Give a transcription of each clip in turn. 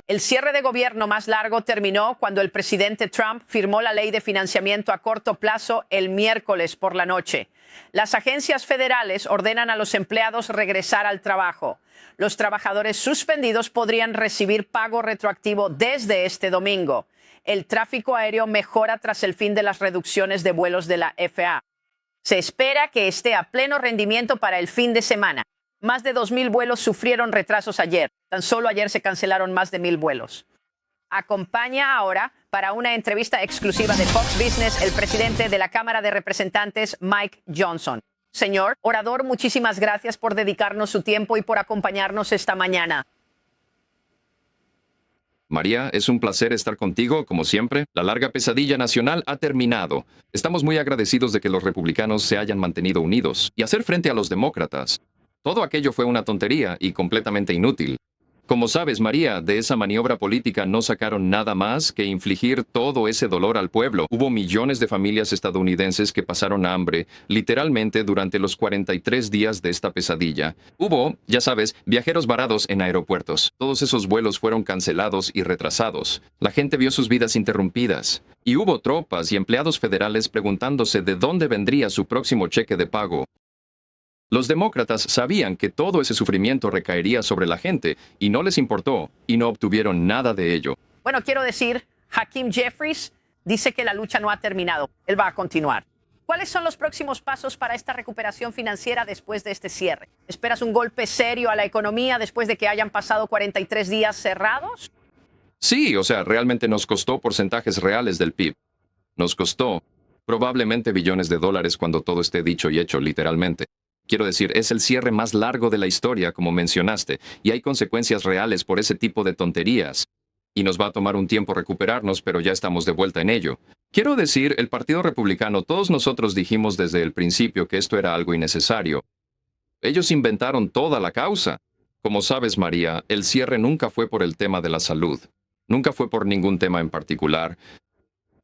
El cierre de gobierno más largo terminó cuando el presidente Trump firmó la ley de financiamiento a corto plazo el miércoles por la noche. Las agencias federales ordenan a los empleados regresar al trabajo. Los trabajadores suspendidos podrían recibir pago retroactivo desde este domingo. El tráfico aéreo mejora tras el fin de las reducciones de vuelos de la FAA. Se espera que esté a pleno rendimiento para el fin de semana. Más de 2,000 vuelos sufrieron retrasos ayer. Tan solo ayer se cancelaron más de 1,000 vuelos. Acompaña ahora para una entrevista exclusiva de Fox Business el presidente de la Cámara de Representantes, Mike Johnson. Señor orador, muchísimas gracias por dedicarnos su tiempo y por acompañarnos esta mañana. María, es un placer estar contigo, como siempre. La larga pesadilla nacional ha terminado. Estamos muy agradecidos de que los republicanos se hayan mantenido unidos y hacer frente a los demócratas. Todo aquello fue una tontería y completamente inútil. Como sabes, María, de esa maniobra política no sacaron nada más que infligir todo ese dolor al pueblo. Hubo millones de familias estadounidenses que pasaron hambre, literalmente, durante los 43 días de esta pesadilla. Hubo, ya sabes, viajeros varados en aeropuertos. Todos esos vuelos fueron cancelados y retrasados. La gente vio sus vidas interrumpidas. Y hubo tropas y empleados federales preguntándose de dónde vendría su próximo cheque de pago. Los demócratas sabían que todo ese sufrimiento recaería sobre la gente y no les importó y no obtuvieron nada de ello. Bueno, quiero decir, Hakeem Jeffries dice que la lucha no ha terminado. Él va a continuar. ¿Cuáles son los próximos pasos para esta recuperación financiera después de este cierre? ¿Esperas un golpe serio a la economía después de que hayan pasado 43 días cerrados? Sí, realmente nos costó porcentajes reales del PIB. Nos costó probablemente billones de dólares cuando todo esté dicho y hecho, literalmente. Quiero decir, es el cierre más largo de la historia, como mencionaste, y hay consecuencias reales por ese tipo de tonterías. Y nos va a tomar un tiempo recuperarnos, pero ya estamos de vuelta en ello. Quiero decir, el Partido Republicano, todos nosotros dijimos desde el principio que esto era algo innecesario. Ellos inventaron toda la causa. Como sabes, María, el cierre nunca fue por el tema de la salud. Nunca fue por ningún tema en particular.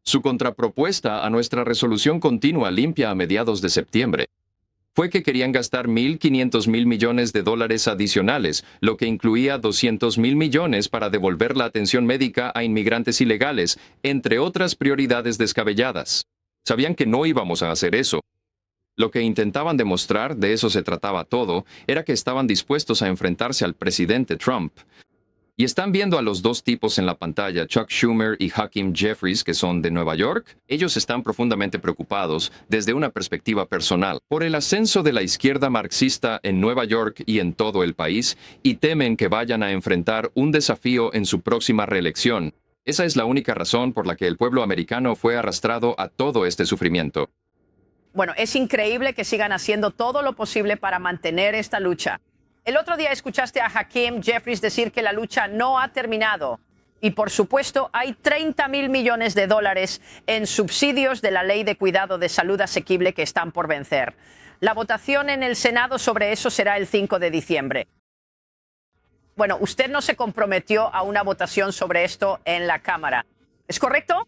Su contrapropuesta a nuestra resolución continua limpia a mediados de septiembre fue que querían gastar 1,500,000 millones de dólares adicionales, lo que incluía 200,000 millones para devolver la atención médica a inmigrantes ilegales, entre otras prioridades descabelladas. Sabían que no íbamos a hacer eso. Lo que intentaban demostrar, de eso se trataba todo, era que estaban dispuestos a enfrentarse al presidente Trump. Y están viendo a los dos tipos en la pantalla, Chuck Schumer y Hakeem Jeffries, que son de Nueva York. Ellos están profundamente preocupados, desde una perspectiva personal, por el ascenso de la izquierda marxista en Nueva York y en todo el país, y temen que vayan a enfrentar un desafío en su próxima reelección. Esa es la única razón por la que el pueblo americano fue arrastrado a todo este sufrimiento. Bueno, es increíble que sigan haciendo todo lo posible para mantener esta lucha. El otro día escuchaste a Hakeem Jeffries decir que la lucha no ha terminado. Y por supuesto, hay 30,000 millones de dólares en subsidios de la Ley de Cuidado de Salud Asequible que están por vencer. La votación en el Senado sobre eso será el 5 de diciembre. Bueno, usted no se comprometió a una votación sobre esto en la Cámara. ¿Es correcto?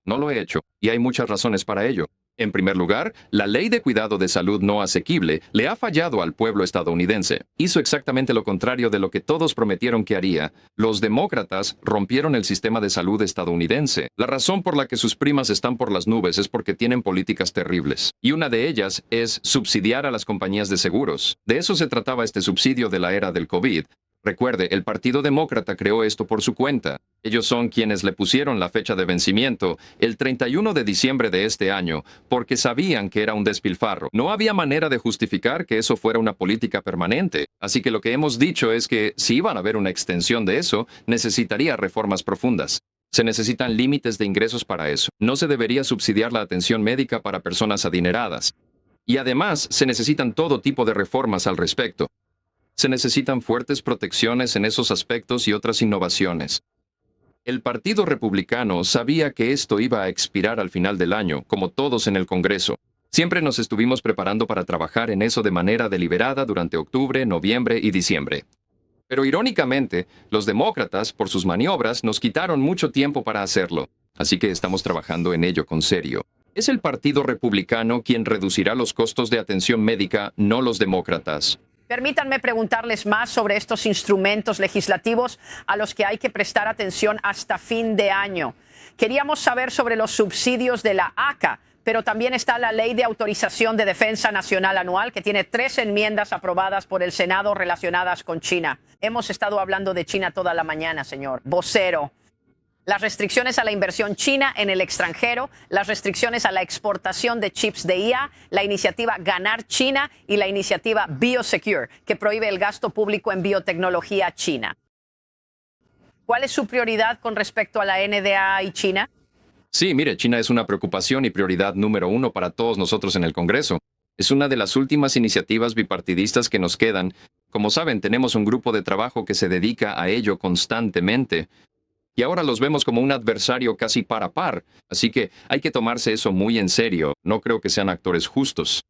No lo he hecho, y hay muchas razones para ello. En primer lugar, la Ley de Cuidado de Salud no asequible le ha fallado al pueblo estadounidense. Hizo exactamente lo contrario de lo que todos prometieron que haría. Los demócratas rompieron el sistema de salud estadounidense. La razón por la que sus primas están por las nubes es porque tienen políticas terribles. Y una de ellas es subsidiar a las compañías de seguros. De eso se trataba este subsidio de la era del COVID. Recuerde, el Partido Demócrata creó esto por su cuenta. Ellos son quienes le pusieron la fecha de vencimiento, el 31 de diciembre de este año, porque sabían que era un despilfarro. No había manera de justificar que eso fuera una política permanente. Así que lo que hemos dicho es que si iban a haber una extensión de eso, necesitaría reformas profundas. Se necesitan límites de ingresos para eso. No se debería subsidiar la atención médica para personas adineradas. Y además, se necesitan todo tipo de reformas al respecto. Se necesitan fuertes protecciones en esos aspectos y otras innovaciones. El Partido Republicano sabía que esto iba a expirar al final del año, como todos en el Congreso. Siempre nos estuvimos preparando para trabajar en eso de manera deliberada durante octubre, noviembre y diciembre. Pero irónicamente, los demócratas, por sus maniobras, nos quitaron mucho tiempo para hacerlo. Así que estamos trabajando en ello con serio. Es el Partido Republicano quien reducirá los costos de atención médica, no los demócratas. Permítanme preguntarles más sobre estos instrumentos legislativos a los que hay que prestar atención hasta fin de año. Queríamos saber sobre los subsidios de la ACA, pero también está la Ley de Autorización de Defensa Nacional Anual, que tiene 3 enmiendas aprobadas por el Senado relacionadas con China. Hemos estado hablando de China toda la mañana, señor vocero. Las restricciones a la inversión china en el extranjero, las restricciones a la exportación de chips de IA, la iniciativa Ganar China y la iniciativa Biosecure, que prohíbe el gasto público en biotecnología china. ¿Cuál es su prioridad con respecto a la NDAA y China? Sí, mire, China es una preocupación y prioridad número 1 para todos nosotros en el Congreso. Es una de las últimas iniciativas bipartidistas que nos quedan. Como saben, tenemos un grupo de trabajo que se dedica a ello constantemente. Y ahora los vemos como un adversario casi par a par. Así que hay que tomarse eso muy en serio. No creo que sean actores justos.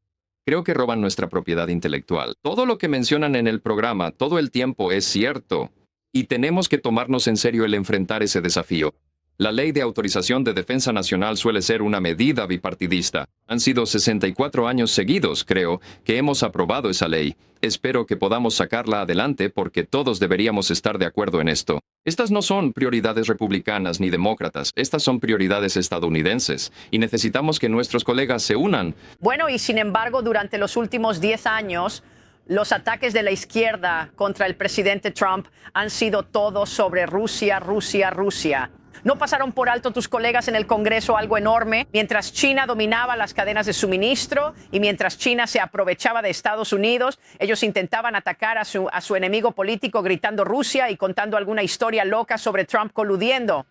Creo que roban nuestra propiedad intelectual. Todo lo que mencionan en el programa todo el tiempo es cierto. Y tenemos que tomarnos en serio el enfrentar ese desafío. La Ley de Autorización de Defensa Nacional suele ser una medida bipartidista. Han sido 64 años seguidos, creo, que hemos aprobado esa ley. Espero que podamos sacarla adelante porque todos deberíamos estar de acuerdo en esto. Estas no son prioridades republicanas ni demócratas, estas son prioridades estadounidenses y necesitamos que nuestros colegas se unan. Bueno, y sin embargo, durante los últimos 10 años, los ataques de la izquierda contra el presidente Trump han sido todos sobre Rusia, Rusia, Rusia. ¿No pasaron por alto tus colegas en el Congreso algo enorme? Mientras China dominaba las cadenas de suministro y mientras China se aprovechaba de Estados Unidos, ellos intentaban atacar a su enemigo político gritando Rusia y contando alguna historia loca sobre Trump coludiendo.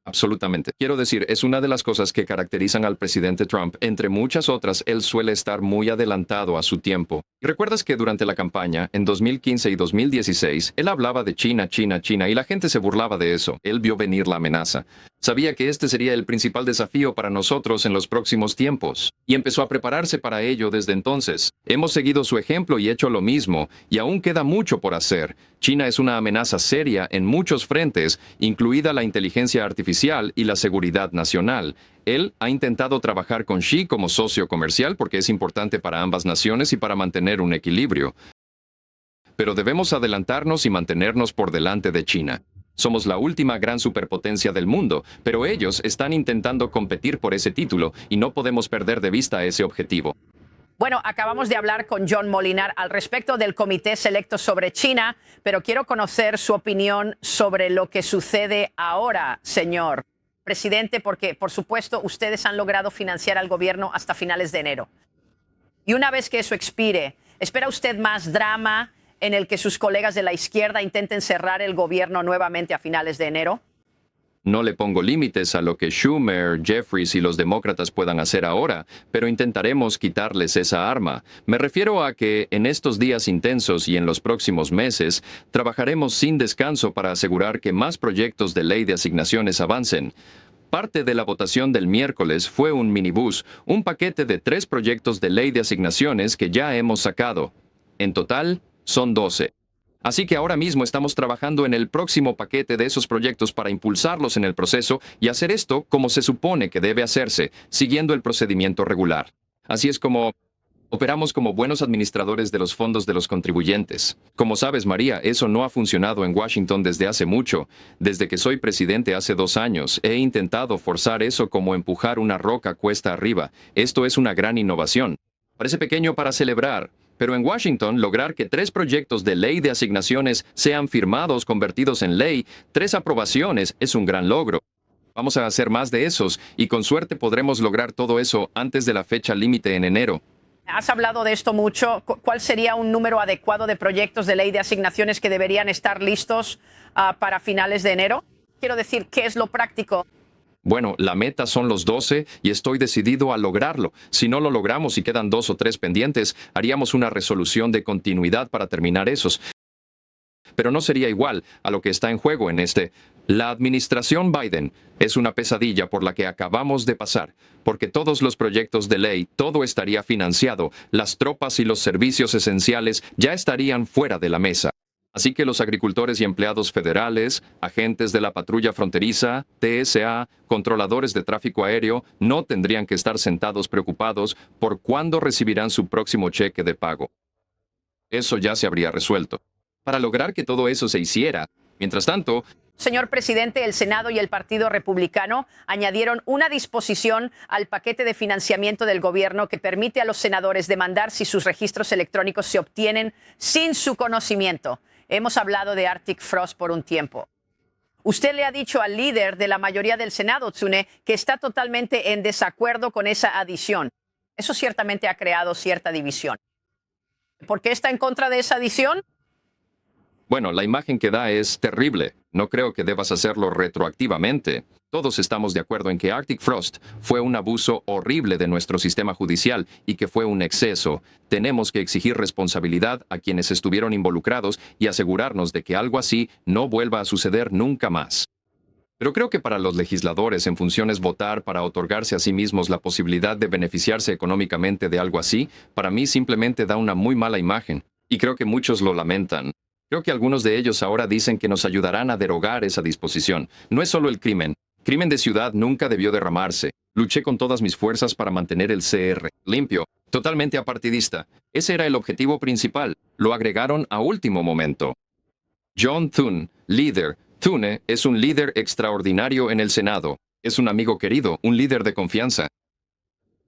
Absolutamente. Quiero decir, es una de las cosas que caracterizan al presidente Trump. Entre muchas otras, él suele estar muy adelantado a su tiempo. ¿Y recuerdas que durante la campaña, en 2015 y 2016, él hablaba de China, China, China, y la gente se burlaba de eso? Él vio venir la amenaza. Sabía que este sería el principal desafío para nosotros en los próximos tiempos. Y empezó a prepararse para ello desde entonces. Hemos seguido su ejemplo y hecho lo mismo, y aún queda mucho por hacer. China es una amenaza seria en muchos frentes, incluida la inteligencia artificial y la seguridad nacional. Él ha intentado trabajar con Xi como socio comercial porque es importante para ambas naciones y para mantener un equilibrio. Pero debemos adelantarnos y mantenernos por delante de China. Somos la última gran superpotencia del mundo, pero ellos están intentando competir por ese título y no podemos perder de vista ese objetivo. Bueno, acabamos de hablar con John Molinar al respecto del Comité Selecto sobre China, pero quiero conocer su opinión sobre lo que sucede ahora, señor presidente, porque, por supuesto, ustedes han logrado financiar al gobierno hasta finales de enero. Y una vez que eso expire, ¿espera usted más drama en el que sus colegas de la izquierda intenten cerrar el gobierno nuevamente a finales de enero? No le pongo límites a lo que Schumer, Jeffries y los demócratas puedan hacer ahora, pero intentaremos quitarles esa arma. Me refiero a que en estos días intensos y en los próximos meses, trabajaremos sin descanso para asegurar que más proyectos de ley de asignaciones avancen. Parte de la votación del miércoles fue un minibús, un paquete de 3 proyectos de ley de asignaciones que ya hemos sacado. En total, son 12. Así que ahora mismo estamos trabajando en el próximo paquete de esos proyectos para impulsarlos en el proceso y hacer esto como se supone que debe hacerse, siguiendo el procedimiento regular. Así es como operamos como buenos administradores de los fondos de los contribuyentes. Como sabes, María, eso no ha funcionado en Washington desde hace mucho. Desde que soy presidente hace 2 años, he intentado forzar eso como empujar una roca cuesta arriba. Esto es una gran innovación. Parece pequeño para celebrar, pero en Washington, lograr que 3 proyectos de ley de asignaciones sean firmados, convertidos en ley, 3 aprobaciones, es un gran logro. Vamos a hacer más de esos y con suerte podremos lograr todo eso antes de la fecha límite en enero. Has hablado de esto mucho. ¿Cuál sería un número adecuado de proyectos de ley de asignaciones que deberían estar listos para finales de enero? Quiero decir, ¿qué es lo práctico? Bueno, la meta son los 12 y estoy decidido a lograrlo. Si no lo logramos y quedan 2 o 3 pendientes, haríamos una resolución de continuidad para terminar esos. Pero no sería igual a lo que está en juego en este. La administración Biden es una pesadilla por la que acabamos de pasar, porque todos los proyectos de ley, todo estaría financiado, las tropas y los servicios esenciales ya estarían fuera de la mesa. Así que los agricultores y empleados federales, agentes de la patrulla fronteriza, TSA, controladores de tráfico aéreo, no tendrían que estar sentados preocupados por cuándo recibirán su próximo cheque de pago. eso ya se habría resuelto. Para lograr que todo eso se hiciera, mientras tanto, Señor presidente, el Senado y el Partido Republicano añadieron una disposición al paquete de financiamiento del gobierno que permite a los senadores demandar si sus registros electrónicos se obtienen sin su conocimiento. Hemos hablado de Arctic Frost por un tiempo. Usted le ha dicho al líder de la mayoría del Senado, Tsune, que está totalmente en desacuerdo con esa adición. Eso ciertamente ha creado cierta división. ¿Por qué está en contra de esa adición? bueno, la imagen que da es terrible. No creo que debas hacerlo retroactivamente. Todos estamos de acuerdo en que Arctic Frost fue un abuso horrible de nuestro sistema judicial y que fue un exceso. Tenemos que exigir responsabilidad a quienes estuvieron involucrados y asegurarnos de que algo así no vuelva a suceder nunca más. Pero creo que para los legisladores en funciones votar para otorgarse a sí mismos la posibilidad de beneficiarse económicamente de algo así, para mí simplemente da una muy mala imagen. Y creo que muchos lo lamentan. Creo que algunos de ellos ahora dicen que nos ayudarán a derogar esa disposición. No es solo el crimen. Crimen de ciudad nunca debió derramarse. Luché con todas mis fuerzas para mantener el CR limpio, totalmente apartidista. Ese era el objetivo principal. Lo agregaron a último momento. John Thune, líder. Thune es un líder extraordinario en el Senado. Es un amigo querido, un líder de confianza.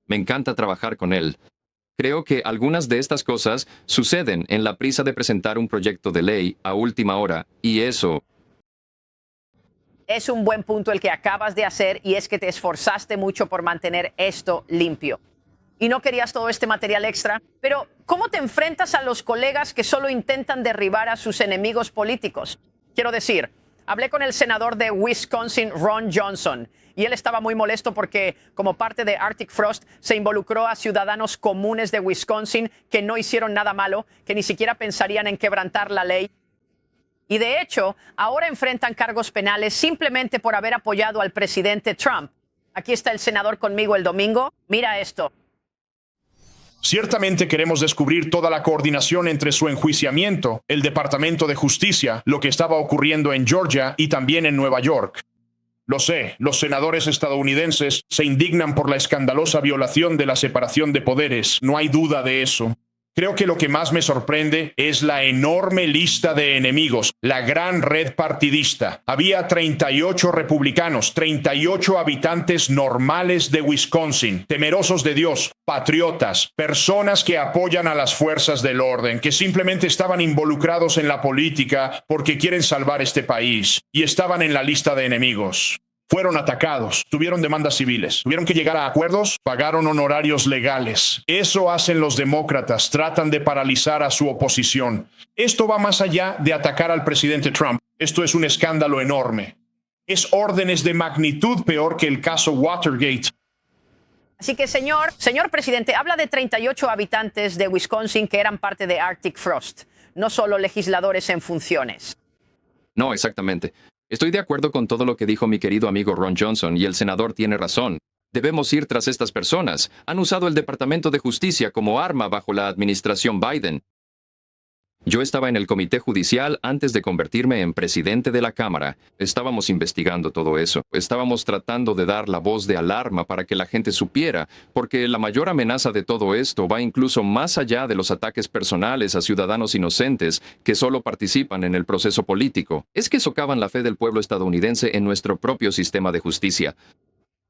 Me encanta trabajar con él. Creo que algunas de estas cosas suceden en la prisa de presentar un proyecto de ley a última hora, y eso... Es un buen punto el que acabas de hacer, y es que te esforzaste mucho por mantener esto limpio. Y no querías todo este material extra, pero ¿cómo te enfrentas a los colegas que solo intentan derribar a sus enemigos políticos? Quiero decir, hablé con el senador de Wisconsin, Ron Johnson, y él estaba muy molesto porque, como parte de Arctic Frost, se involucró a ciudadanos comunes de Wisconsin que no hicieron nada malo, que ni siquiera pensarían en quebrantar la ley. Y de hecho, ahora enfrentan cargos penales simplemente por haber apoyado al presidente Trump. Aquí está el senador conmigo el domingo. Mira esto. Ciertamente queremos descubrir toda la coordinación entre su enjuiciamiento, el Departamento de Justicia, lo que estaba ocurriendo en Georgia y también en Nueva York. Lo sé, los senadores estadounidenses se indignan por la escandalosa violación de la separación de poderes, no hay duda de eso. Creo que lo que más me sorprende es la enorme lista de enemigos, la gran red partidista. Había 38 republicanos, 38 habitantes normales de Wisconsin, temerosos de Dios, patriotas, personas que apoyan a las fuerzas del orden, que simplemente estaban involucrados en la política porque quieren salvar este país, y estaban en la lista de enemigos. Fueron atacados, tuvieron demandas civiles, tuvieron que llegar a acuerdos, pagaron honorarios legales. Eso hacen los demócratas, tratan de paralizar a su oposición. Esto va más allá de atacar al presidente Trump. Esto es un escándalo enorme. Es órdenes de magnitud peor que el caso Watergate. Así que, señor presidente, habla de 38 habitantes de Wisconsin que eran parte de Arctic Frost, no solo legisladores en funciones. No, exactamente. Estoy de acuerdo con todo lo que dijo mi querido amigo Ron Johnson, y el senador tiene razón. Debemos ir tras estas personas. Han usado el Departamento de Justicia como arma bajo la administración Biden. Yo estaba en el comité judicial antes de convertirme en presidente de la Cámara. Estábamos investigando todo eso. Estábamos tratando de dar la voz de alarma para que la gente supiera, porque la mayor amenaza de todo esto va incluso más allá de los ataques personales a ciudadanos inocentes que solo participan en el proceso político. Es que socavan la fe del pueblo estadounidense en nuestro propio sistema de justicia.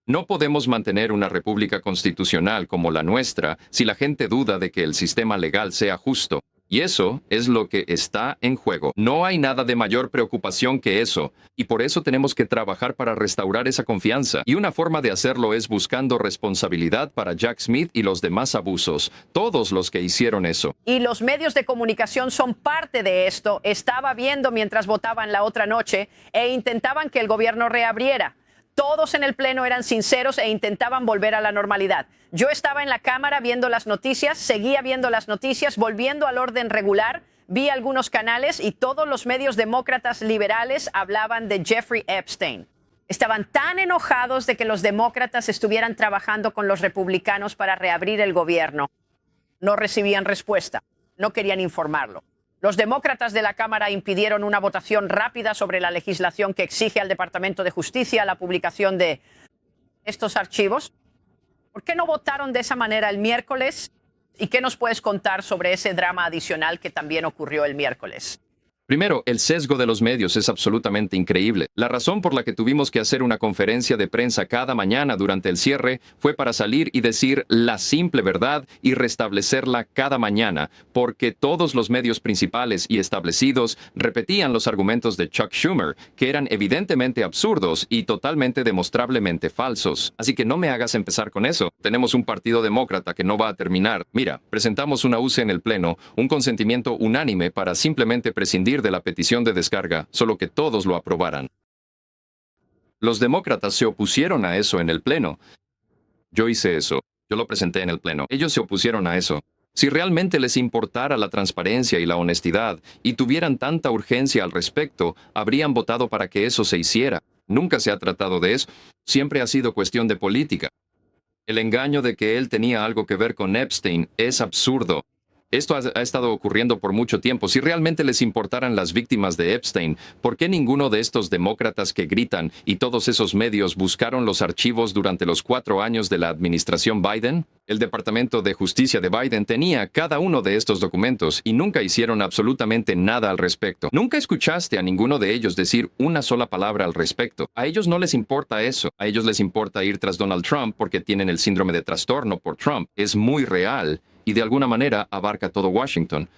No podemos mantener una república constitucional como la nuestra si la gente duda de que el sistema legal sea justo. Y eso es lo que está en juego. No hay nada de mayor preocupación que eso, y por eso tenemos que trabajar para restaurar esa confianza. Y una forma de hacerlo es buscando responsabilidad para Jack Smith y los demás abusos, todos los que hicieron eso. Y los medios de comunicación son parte de esto. Estaba viendo mientras votaban la otra noche e intentaban que el gobierno reabriera. Todos en el Pleno eran sinceros e intentaban volver a la normalidad. Yo estaba en la Cámara viendo las noticias, seguía viendo las noticias, volviendo al orden regular, vi algunos canales y todos los medios demócratas liberales hablaban de Jeffrey Epstein. Estaban tan enojados de que los demócratas estuvieran trabajando con los republicanos para reabrir el gobierno. No recibían respuesta, no querían informarlo. Los demócratas de la Cámara impidieron una votación rápida sobre la legislación que exige al Departamento de Justicia la publicación de estos archivos. ¿Por qué no votaron de esa manera el miércoles? ¿Y qué nos puedes contar sobre ese drama adicional que también ocurrió el miércoles? Primero, el sesgo de los medios es absolutamente increíble. La razón por la que tuvimos que hacer una conferencia de prensa cada mañana durante el cierre fue para salir y decir la simple verdad y restablecerla cada mañana, porque todos los medios principales y establecidos repetían los argumentos de Chuck Schumer, que eran evidentemente absurdos y totalmente demostrablemente falsos. Así que no me hagas empezar con eso. Tenemos un partido demócrata que no va a terminar. Mira, presentamos una UCE en el Pleno, un consentimiento unánime para simplemente prescindir de la petición de descarga, solo que todos lo aprobaran. Los demócratas se opusieron a eso en el Pleno. Yo hice eso. Yo lo presenté en el Pleno. Ellos se opusieron a eso. Si realmente les importara la transparencia y la honestidad y tuvieran tanta urgencia al respecto, habrían votado para que eso se hiciera. Nunca se ha tratado de eso. Siempre ha sido cuestión de política. El engaño de que él tenía algo que ver con Epstein es absurdo. Esto ha estado ocurriendo por mucho tiempo. Si realmente les importaran las víctimas de Epstein, ¿por qué ninguno de estos demócratas que gritan y todos esos medios buscaron los archivos durante los 4 años de la administración Biden? El Departamento de Justicia de Biden tenía cada uno de estos documentos y nunca hicieron absolutamente nada al respecto. Nunca escuchaste a ninguno de ellos decir una sola palabra al respecto. A ellos no les importa eso. A ellos les importa ir tras Donald Trump porque tienen el síndrome de trastorno por Trump. Es muy real. Y de alguna manera abarca todo Washington.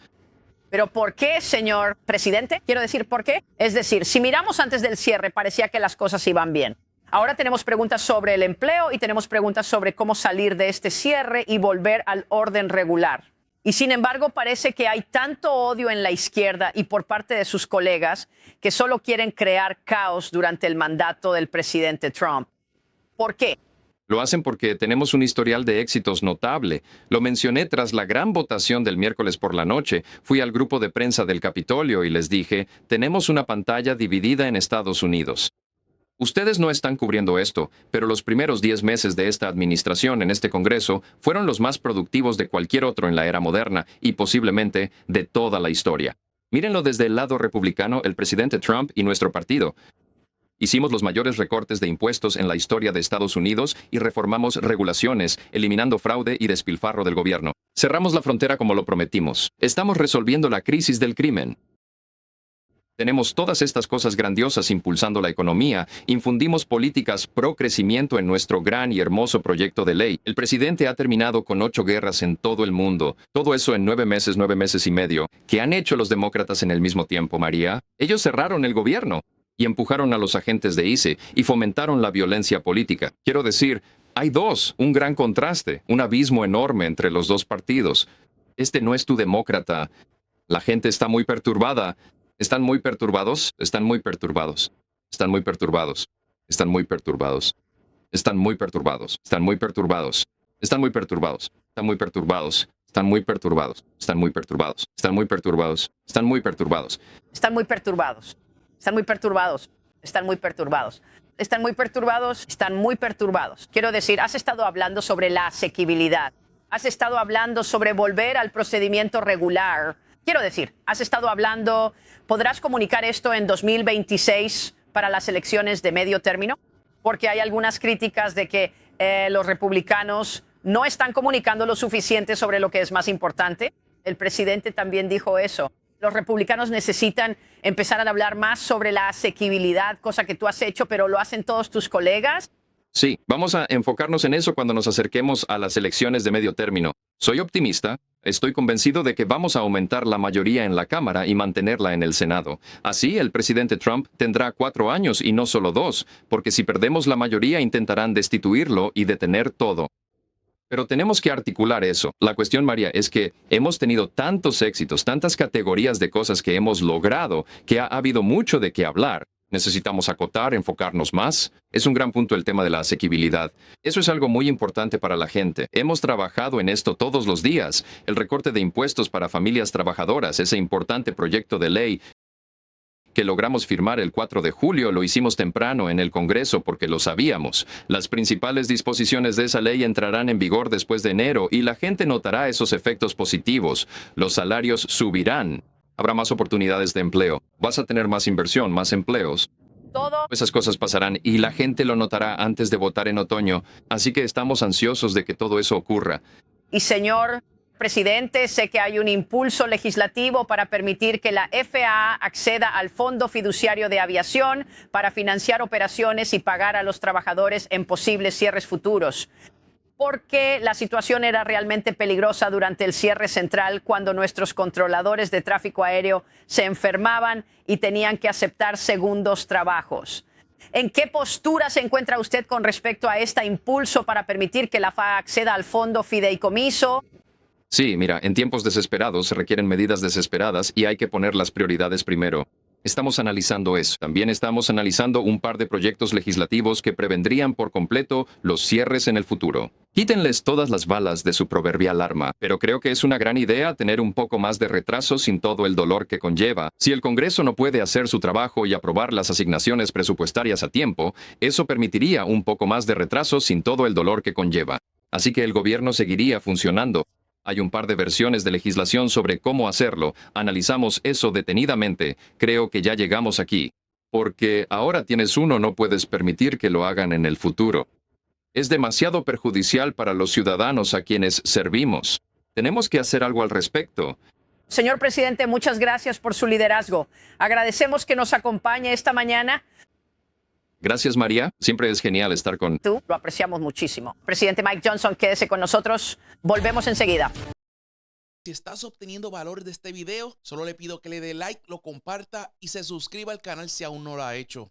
¿Pero por qué, señor presidente? Quiero decir, ¿por qué? Es decir, si miramos antes del cierre, parecía que las cosas iban bien. Ahora tenemos preguntas sobre el empleo y tenemos preguntas sobre cómo salir de este cierre y volver al orden regular. Y sin embargo, parece que hay tanto odio en la izquierda y por parte de sus colegas que solo quieren crear caos durante el mandato del presidente Trump. ¿Por qué? Lo hacen porque tenemos un historial de éxitos notable. Lo mencioné tras la gran votación del miércoles por la noche. Fui al grupo de prensa del Capitolio y les dije, tenemos una pantalla dividida en Estados Unidos. Ustedes no están cubriendo esto, pero los primeros 10 meses de esta administración en este Congreso fueron los más productivos de cualquier otro en la era moderna y posiblemente de toda la historia. Mírenlo desde el lado republicano, el presidente Trump y nuestro partido. Hicimos los mayores recortes de impuestos en la historia de Estados Unidos y reformamos regulaciones, eliminando fraude y despilfarro del gobierno. Cerramos la frontera como lo prometimos. Estamos resolviendo la crisis del crimen. Tenemos todas estas cosas grandiosas impulsando la economía. Infundimos políticas pro crecimiento en nuestro gran y hermoso proyecto de ley. El presidente ha terminado con 8 guerras en todo el mundo. Todo eso en 9 meses y medio. ¿Qué han hecho los demócratas en el mismo tiempo, María? Ellos cerraron el gobierno y empujaron a los agentes de ICE y fomentaron la violencia política. Quiero decir, hay un gran contraste, un abismo enorme entre los dos partidos. Este no es tu demócrata. La gente está muy perturbada. ¿Están muy perturbados? Están muy perturbados. Están muy perturbados. Están muy perturbados. Están muy perturbados. Están muy perturbados. Están muy perturbados. Están muy perturbados. Están muy perturbados. Están muy perturbados. Están muy perturbados. Están muy perturbados. Están muy perturbados. Están muy perturbados. Están muy perturbados. Están muy perturbados. Están muy perturbados. Quiero decir, has estado hablando sobre la asequibilidad. Has estado hablando sobre volver al procedimiento regular. Quiero decir, has estado hablando, ¿podrás comunicar esto en 2026 para las elecciones de medio término? Porque hay algunas críticas de que los republicanos no están comunicando lo suficiente sobre lo que es más importante. El presidente también dijo eso. Los republicanos necesitan empezar a hablar más sobre la asequibilidad, cosa que tú has hecho, pero lo hacen todos tus colegas. Sí, vamos a enfocarnos en eso cuando nos acerquemos a las elecciones de medio término. Soy optimista. Estoy convencido de que vamos a aumentar la mayoría en la Cámara y mantenerla en el Senado. Así, el presidente Trump tendrá 4 años y no solo 2, porque si perdemos la mayoría intentarán destituirlo y detener todo. Pero tenemos que articular eso. La cuestión, María, es que hemos tenido tantos éxitos, tantas categorías de cosas que hemos logrado, que ha habido mucho de qué hablar. Necesitamos acotar, enfocarnos más. Es un gran punto el tema de la asequibilidad. Eso es algo muy importante para la gente. Hemos trabajado en esto todos los días. El recorte de impuestos para familias trabajadoras, ese importante proyecto de ley que logramos firmar el 4 de julio, lo hicimos temprano en el Congreso porque lo sabíamos. Las principales disposiciones de esa ley entrarán en vigor después de enero y la gente notará esos efectos positivos. Los salarios subirán. Habrá más oportunidades de empleo. Vas a tener más inversión, más empleos. Todo. Esas cosas pasarán y la gente lo notará antes de votar en otoño. Así que estamos ansiosos de que todo eso ocurra. Y señor Presidente, sé que hay un impulso legislativo para permitir que la FAA acceda al Fondo Fiduciario de Aviación para financiar operaciones y pagar a los trabajadores en posibles cierres futuros. Porque la situación era realmente peligrosa durante el cierre central cuando nuestros controladores de tráfico aéreo se enfermaban y tenían que aceptar segundos trabajos. ¿En qué postura se encuentra usted con respecto a este impulso para permitir que la FAA acceda al fondo fideicomiso? Sí, mira, en tiempos desesperados se requieren medidas desesperadas y hay que poner las prioridades primero. Estamos analizando eso. También estamos analizando un par de proyectos legislativos que prevendrían por completo los cierres en el futuro. Quítenles todas las balas de su proverbial arma, pero creo que es una gran idea tener un poco más de retraso sin todo el dolor que conlleva. Si el Congreso no puede hacer su trabajo y aprobar las asignaciones presupuestarias a tiempo, eso permitiría un poco más de retraso sin todo el dolor que conlleva. Así que el gobierno seguiría funcionando. Hay un par de versiones de legislación sobre cómo hacerlo. Analizamos eso detenidamente. Creo que ya llegamos aquí. Porque ahora tienes uno, no puedes permitir que lo hagan en el futuro. Es demasiado perjudicial para los ciudadanos a quienes servimos. Tenemos que hacer algo al respecto. Señor presidente, muchas gracias por su liderazgo. Agradecemos que nos acompañe esta mañana. Gracias, María. Siempre es genial estar con Tú, lo apreciamos muchísimo. Presidente Mike Johnson, quédese con nosotros. Volvemos enseguida. Si estás obteniendo valor de este video, solo le pido que le dé like, lo comparta y se suscriba al canal si aún no lo ha hecho.